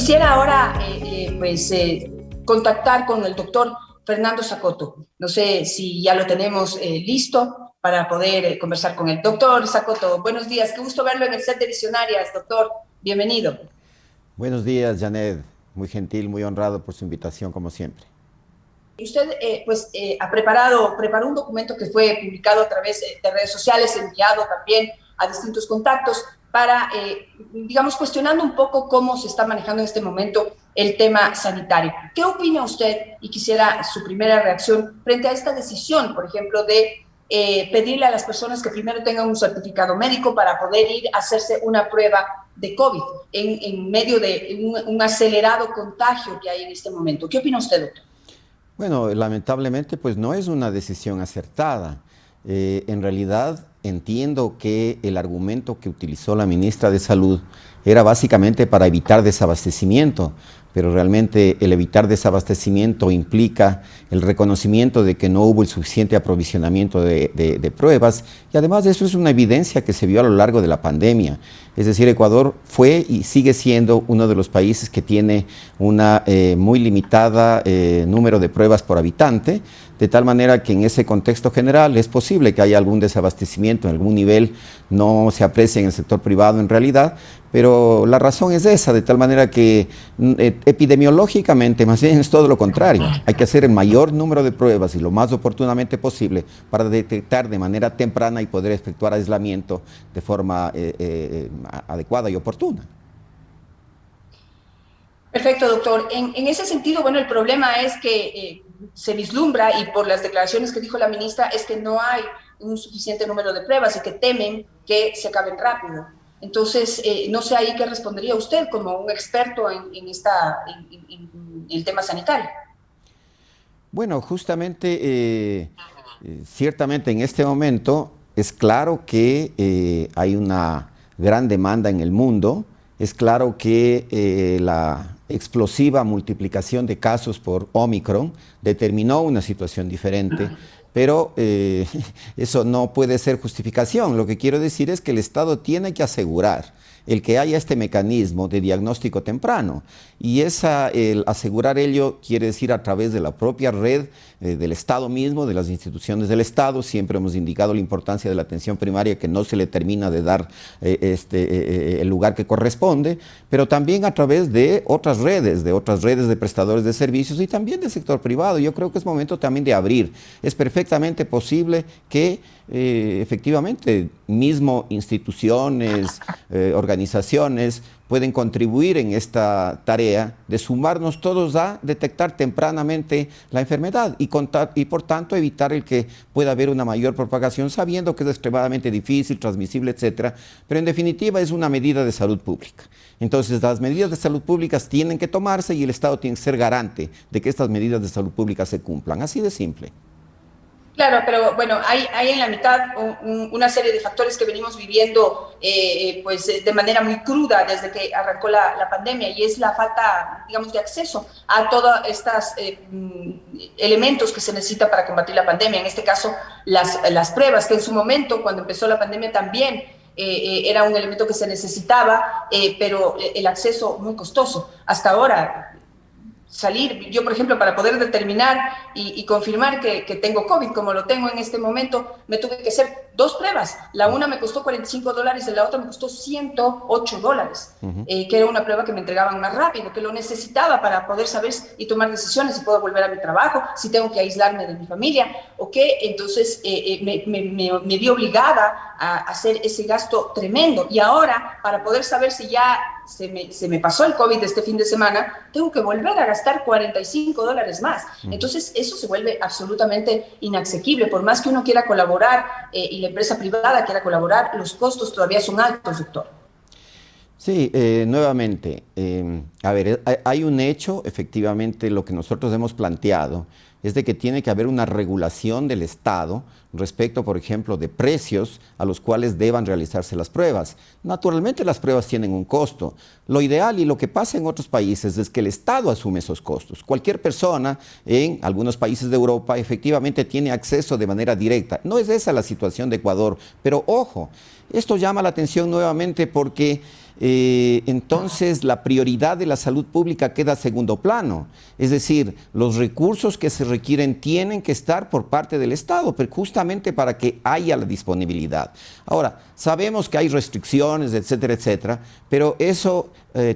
Quisiera ahora contactar con el doctor Fernando Zacoto. No sé si ya lo tenemos listo para poder conversar con él. Doctor Zacoto, buenos días. Qué gusto verlo en el set de Visionarias, doctor. Bienvenido. Buenos días, Janet. Muy gentil, muy honrado por su invitación, como siempre. Usted preparó un documento que fue publicado a través de redes sociales, enviado también a distintos contactos para, digamos, cuestionando un poco cómo se está manejando en este momento el tema sanitario. ¿Qué opina usted? Y quisiera su primera reacción frente a esta decisión, por ejemplo, de pedirle a las personas que primero tengan un certificado médico para poder ir a hacerse una prueba de COVID en medio de un acelerado contagio que hay en este momento. ¿Qué opina usted, doctor? Bueno, lamentablemente, pues no es una decisión acertada. En realidad, entiendo que el argumento que utilizó la ministra de Salud era básicamente para evitar desabastecimiento, pero realmente el evitar desabastecimiento implica el reconocimiento de que no hubo el suficiente aprovisionamiento de pruebas, y además de eso es una evidencia que se vio a lo largo de la pandemia. Es decir, Ecuador fue y sigue siendo uno de los países que tiene una muy limitada número de pruebas por habitante, de tal manera que en ese contexto general es posible que haya algún desabastecimiento en algún nivel, no se aprecia en el sector privado en realidad, pero la razón es esa, de tal manera que epidemiológicamente más bien es todo lo contrario. Hay que hacer el mayor número de pruebas y lo más oportunamente posible para detectar de manera temprana y poder efectuar aislamiento de forma adecuada y oportuna. Perfecto, doctor. En ese sentido, bueno, el problema es que se vislumbra, y por las declaraciones que dijo la ministra, es que no hay un suficiente número de pruebas y que temen que se acaben rápido. Entonces, no sé ahí qué respondería usted como un experto en el tema sanitario. Bueno, justamente, ciertamente en este momento es claro que hay una gran demanda en el mundo, es claro que la explosiva multiplicación de casos por Omicron determinó una situación diferente, pero eso no puede ser justificación. Lo que quiero decir es que el Estado tiene que asegurar el que haya este mecanismo de diagnóstico temprano, y el asegurar ello quiere decir a través de la propia red del Estado mismo, de las instituciones del Estado. Siempre hemos indicado la importancia de la atención primaria, que no se le termina de dar el lugar que corresponde, pero también a través de otras redes de prestadores de servicios y también del sector privado. Yo creo que es momento también de abrir. Es perfectamente posible que efectivamente mismo instituciones, organizaciones pueden contribuir en esta tarea de sumarnos todos a detectar tempranamente la enfermedad y por tanto evitar el que pueda haber una mayor propagación, sabiendo que es extremadamente difícil, transmisible, etcétera, pero en definitiva es una medida de salud pública. Entonces las medidas de salud públicas tienen que tomarse y el Estado tiene que ser garante de que estas medidas de salud pública se cumplan, así de simple. Claro, pero bueno, hay en la mitad una serie de factores que venimos viviendo de manera muy cruda desde que arrancó la pandemia, y es la falta, digamos, de acceso a todos estos elementos que se necesita para combatir la pandemia. En este caso, las pruebas, que en su momento, cuando empezó la pandemia también, era un elemento que se necesitaba, pero el acceso muy costoso. Hasta ahora, salir, yo por ejemplo, para poder determinar y confirmar que tengo COVID, como lo tengo en este momento, me tuve que hacer dos pruebas. La una me costó $45 y la otra me costó $108, que era una prueba que me entregaban más rápido, que lo necesitaba para poder saber y tomar decisiones, si puedo volver a mi trabajo, si tengo que aislarme de mi familia o qué. Entonces me vi obligada a hacer ese gasto tremendo, y ahora para poder saber si ya se me pasó el COVID este fin de semana, tengo que volver a gastar $45 más. Entonces eso se vuelve absolutamente inasequible. Por más que uno quiera colaborar y la empresa privada quiera colaborar, los costos todavía son altos, doctor. Sí, nuevamente, a ver, hay un hecho, efectivamente, lo que nosotros hemos planteado es de que tiene que haber una regulación del Estado respecto, por ejemplo, de precios a los cuales deban realizarse las pruebas. Naturalmente las pruebas tienen un costo. Lo ideal y lo que pasa en otros países es que el Estado asume esos costos. Cualquier persona en algunos países de Europa efectivamente tiene acceso de manera directa. No es esa la situación de Ecuador, pero ojo, esto llama la atención nuevamente porque entonces la prioridad de la salud pública queda a segundo plano. Es decir, los recursos que se requieren tienen que estar por parte del Estado, pero justamente para que haya la disponibilidad. Ahora, sabemos que hay restricciones, etcétera, etcétera, pero eso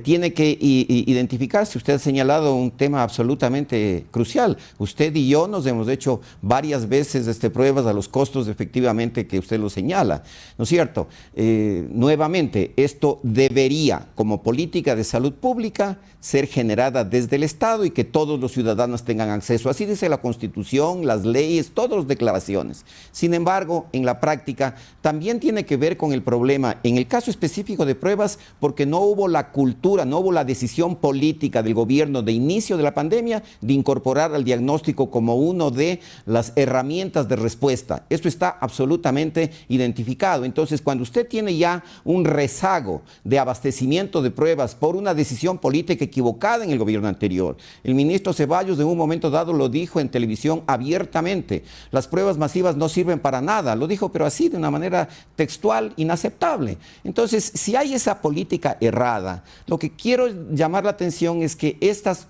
tiene que identificarse. Usted ha señalado un tema absolutamente crucial. Usted y yo nos hemos hecho varias veces pruebas a los costos efectivamente que usted lo señala, ¿no es cierto? Nuevamente, esto debería, como política de salud pública, ser generada desde el Estado y que todos los ciudadanos tengan acceso. Así dice la Constitución, las leyes, todas las declaraciones. Sin embargo, en la práctica también tiene que ver con el problema, en el caso específico de pruebas, porque no hubo la cultura, no hubo la decisión política del gobierno de inicio de la pandemia de incorporar al diagnóstico como uno de las herramientas de respuesta. Esto está absolutamente identificado. Entonces, cuando usted tiene ya un rezago de abastecimiento de pruebas por una decisión política equivocada en el gobierno anterior, el ministro Ceballos en un momento dado lo dijo en televisión abiertamente: las pruebas masivas no sirven para nada. Lo dijo, pero así, de una manera textual, inaceptable. Entonces, si hay esa política errada, lo que quiero llamar la atención es que estas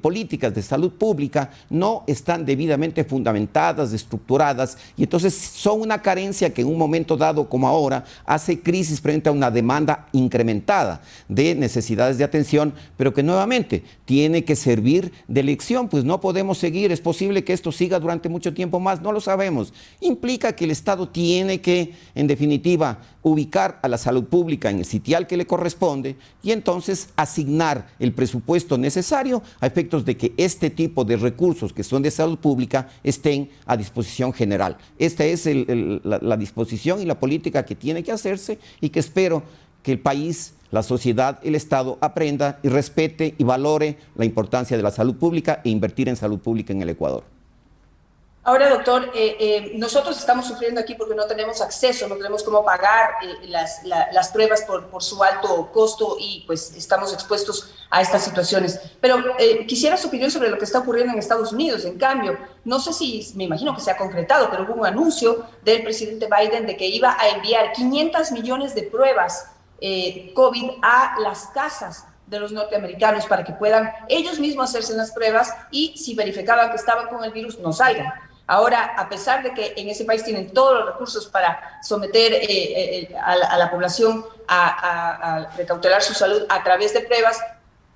políticas de salud pública no están debidamente fundamentadas, estructuradas, y entonces son una carencia que en un momento dado como ahora hace crisis frente a una demanda incrementada de necesidades de atención, pero que nuevamente tiene que servir de lección. Pues no podemos seguir, es posible que esto siga durante mucho tiempo más, no lo sabemos. Implica que el Estado tiene que, en definitiva, ubicar a la salud pública en el sitial que le corresponde y entonces asignar el presupuesto necesario a efectos de que este tipo de recursos que son de salud pública estén a disposición general. Esta es la disposición y la política que tiene que hacerse y que espero que el país, la sociedad, el Estado aprenda y respete y valore la importancia de la salud pública e invertir en salud pública en el Ecuador. Ahora, doctor, nosotros estamos sufriendo aquí porque no tenemos acceso, no tenemos cómo pagar las pruebas por su alto costo y pues estamos expuestos a estas situaciones. Pero quisiera su opinión sobre lo que está ocurriendo en Estados Unidos. En cambio, no sé si, me imagino que se ha concretado, pero hubo un anuncio del presidente Biden de que iba a enviar 500 millones de pruebas COVID a las casas de los norteamericanos para que puedan ellos mismos hacerse las pruebas y si verificaban que estaban con el virus, no salgan. Ahora, a pesar de que en ese país tienen todos los recursos para someter a la población a recautelar su salud a través de pruebas,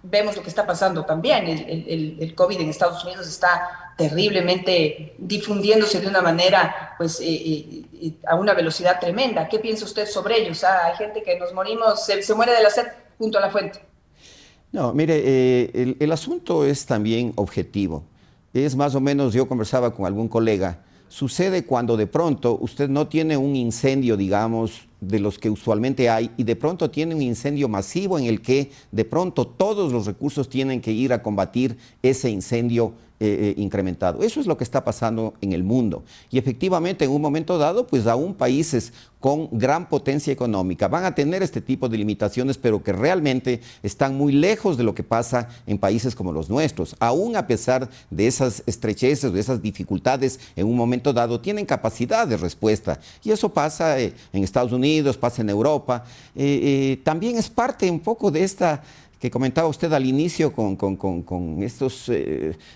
vemos lo que está pasando también. El COVID en Estados Unidos está terriblemente difundiéndose de una manera, pues, a una velocidad tremenda. ¿Qué piensa usted sobre ello? O sea, hay gente que nos morimos, se muere de la sed junto a la fuente. No, mire, el asunto es también objetivo. Es más o menos, yo conversaba con algún colega, sucede cuando de pronto usted no tiene un incendio, digamos, de los que usualmente hay, y de pronto tiene un incendio masivo en el que de pronto todos los recursos tienen que ir a combatir ese incendio incrementado. Eso es lo que está pasando en el mundo. Y efectivamente, en un momento dado, pues aún países con gran potencia económica van a tener este tipo de limitaciones, pero que realmente están muy lejos de lo que pasa en países como los nuestros. Aún a pesar de esas estrecheces, de esas dificultades, en un momento dado tienen capacidad de respuesta. Y eso pasa en Estados Unidos, pasa en Europa. También es parte un poco de esta que comentaba usted al inicio con estas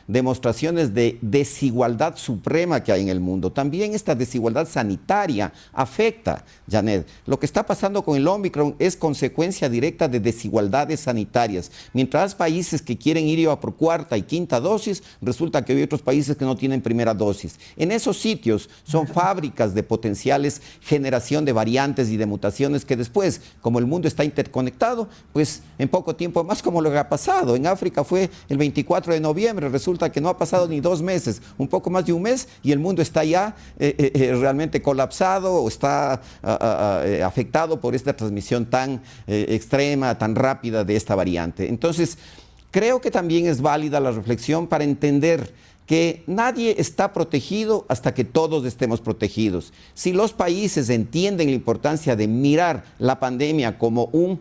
demostraciones de desigualdad suprema que hay en el mundo. También esta desigualdad sanitaria afecta, Janet. Lo que está pasando con el Omicron es consecuencia directa de desigualdades sanitarias. Mientras hay países que quieren ir a por cuarta y quinta dosis, resulta que hay otros países que no tienen primera dosis. En esos sitios son fábricas de potenciales generación de variantes y de mutaciones que después, como el mundo está interconectado, pues en poco tiempo más, como lo que ha pasado. En África fue el 24 de noviembre, resulta que no ha pasado ni 2 meses, un poco más de un mes, y el mundo está ya realmente colapsado o está afectado por esta transmisión tan extrema, tan rápida de esta variante. Entonces, creo que también es válida la reflexión para entender que nadie está protegido hasta que todos estemos protegidos. Si los países entienden la importancia de mirar la pandemia como un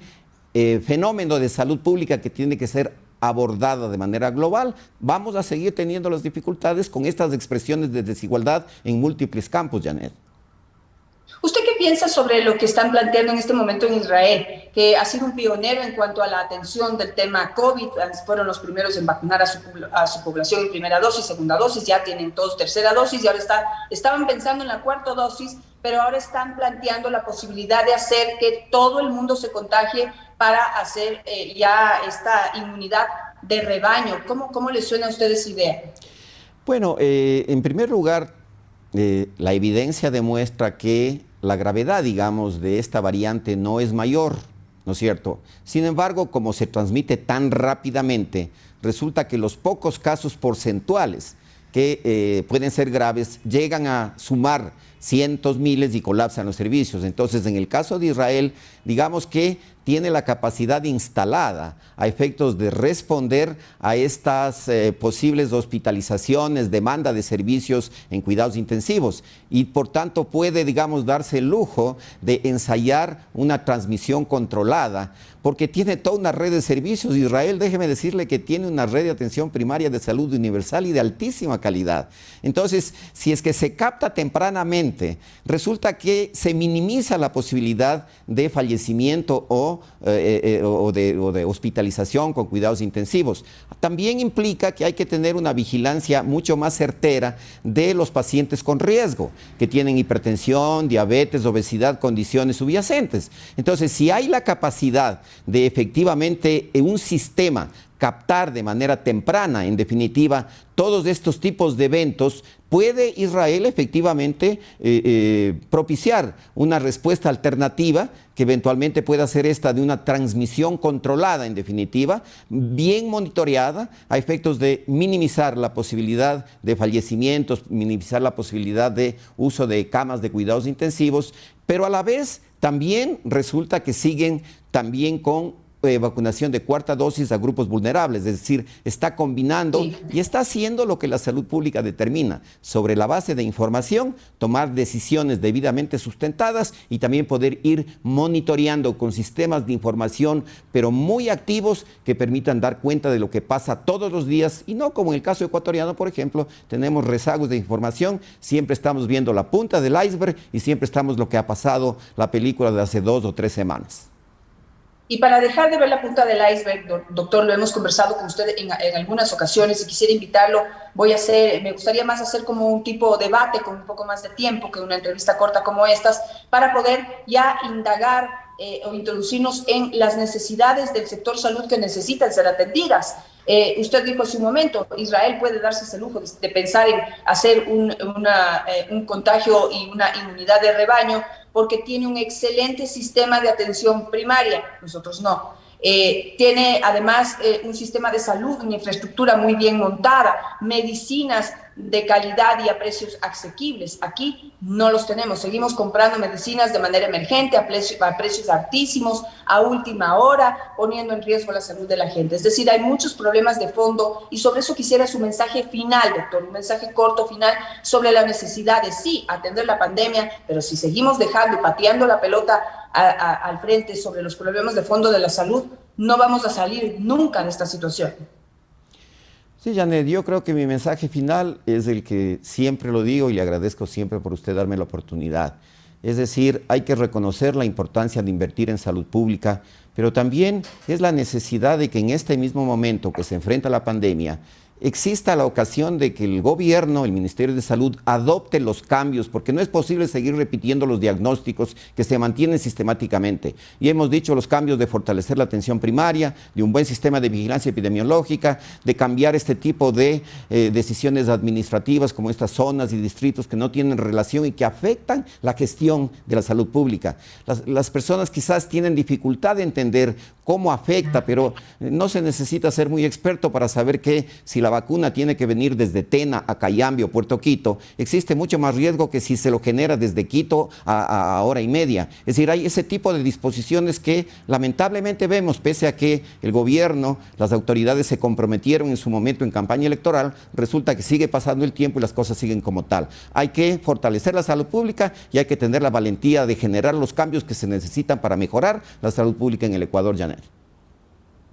fenómeno de salud pública que tiene que ser abordada de manera global, vamos a seguir teniendo las dificultades con estas expresiones de desigualdad en múltiples campos, Janet. ¿Usted qué piensa sobre lo que están planteando en este momento en Israel, que ha sido un pionero en cuanto a la atención del tema COVID? Fueron los primeros en vacunar a su población en primera dosis, segunda dosis, ya tienen todos tercera dosis y ahora estaban pensando en la cuarta dosis, pero ahora están planteando la posibilidad de hacer que todo el mundo se contagie para hacer ya esta inmunidad de rebaño. ¿Cómo les suena a ustedes esa idea? Bueno, en primer lugar, la evidencia demuestra que la gravedad, digamos, de esta variante no es mayor, ¿no es cierto? Sin embargo, como se transmite tan rápidamente, resulta que los pocos casos porcentuales que pueden ser graves llegan a sumar cientos, miles y colapsan los servicios. Entonces, en el caso de Israel, digamos que tiene la capacidad instalada a efectos de responder a estas posibles hospitalizaciones, demanda de servicios en cuidados intensivos y por tanto puede, digamos, darse el lujo de ensayar una transmisión controlada porque tiene toda una red de servicios. Israel, déjeme decirle que tiene una red de atención primaria de salud universal y de altísima calidad. Entonces, si es que se capta tempranamente, resulta que se minimiza la posibilidad de fallecimiento o de hospitalización con cuidados intensivos. También implica que hay que tener una vigilancia mucho más certera de los pacientes con riesgo, que tienen hipertensión, diabetes, obesidad, condiciones subyacentes. Entonces, si hay la capacidad de efectivamente un sistema captar de manera temprana, en definitiva, todos estos tipos de eventos, puede Israel efectivamente propiciar una respuesta alternativa que eventualmente pueda ser esta de una transmisión controlada, en definitiva, bien monitoreada, a efectos de minimizar la posibilidad de fallecimientos, minimizar la posibilidad de uso de camas de cuidados intensivos, pero a la vez también resulta que siguen también con vacunación de cuarta dosis a grupos vulnerables, es decir, está combinando y está haciendo lo que la salud pública determina, sobre la base de información, tomar decisiones debidamente sustentadas y también poder ir monitoreando con sistemas de información, pero muy activos que permitan dar cuenta de lo que pasa todos los días y no como en el caso ecuatoriano, por ejemplo, tenemos rezagos de información, siempre estamos viendo la punta del iceberg y siempre estamos lo que ha pasado la película de hace 2 o 3 semanas. Y para dejar de ver la punta del iceberg, doctor, lo hemos conversado con usted en algunas ocasiones y quisiera invitarlo, me gustaría más hacer como un tipo de debate con un poco más de tiempo que una entrevista corta como estas, para poder ya indagar o introducirnos en las necesidades del sector salud que necesitan ser atendidas. Usted dijo hace un momento, Israel puede darse ese lujo de pensar en hacer un contagio y una inmunidad de rebaño porque tiene un excelente sistema de atención primaria, nosotros no. Tiene además un sistema de salud, una infraestructura muy bien montada, medicinas de calidad y a precios asequibles. Aquí no los tenemos, seguimos comprando medicinas de manera emergente, a precios altísimos, a última hora, poniendo en riesgo la salud de la gente. Es decir, hay muchos problemas de fondo y sobre eso quisiera su mensaje final, doctor, un mensaje corto final sobre la necesidad de sí atender la pandemia, pero si seguimos dejando y pateando la pelota al frente sobre los problemas de fondo de la salud, no vamos a salir nunca de esta situación. Sí, Janet, yo creo que mi mensaje final es el que siempre lo digo y le agradezco siempre por usted darme la oportunidad. Es decir, hay que reconocer la importancia de invertir en salud pública, pero también es la necesidad de que en este mismo momento que se enfrenta la pandemia, exista la ocasión de que el gobierno, el Ministerio de Salud, adopte los cambios, porque no es posible seguir repitiendo los diagnósticos que se mantienen sistemáticamente. Y hemos dicho los cambios de fortalecer la atención primaria, de un buen sistema de vigilancia epidemiológica, de cambiar este tipo de decisiones administrativas como estas zonas y distritos que no tienen relación y que afectan la gestión de la salud pública. Las personas quizás tienen dificultad de entender cómo afecta, pero no se necesita ser muy experto para saber que si la vacuna tiene que venir desde Tena a Cayambe o Puerto Quito, existe mucho más riesgo que si se lo genera desde Quito a hora y media. Es decir, hay ese tipo de disposiciones que lamentablemente vemos, pese a que el gobierno, las autoridades se comprometieron en su momento en campaña electoral, resulta que sigue pasando el tiempo y las cosas siguen como tal. Hay que fortalecer la salud pública y hay que tener la valentía de generar los cambios que se necesitan para mejorar la salud pública en el Ecuador, Janet.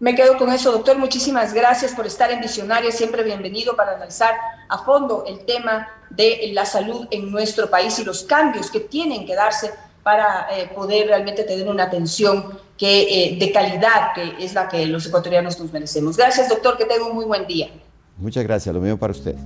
Me quedo con eso, doctor. Muchísimas gracias por estar en Visionaria. Siempre bienvenido para analizar a fondo el tema de la salud en nuestro país y los cambios que tienen que darse para poder realmente tener una atención de calidad, que es la que los ecuatorianos nos merecemos. Gracias, doctor. Que tenga un muy buen día. Muchas gracias. Lo mismo para usted.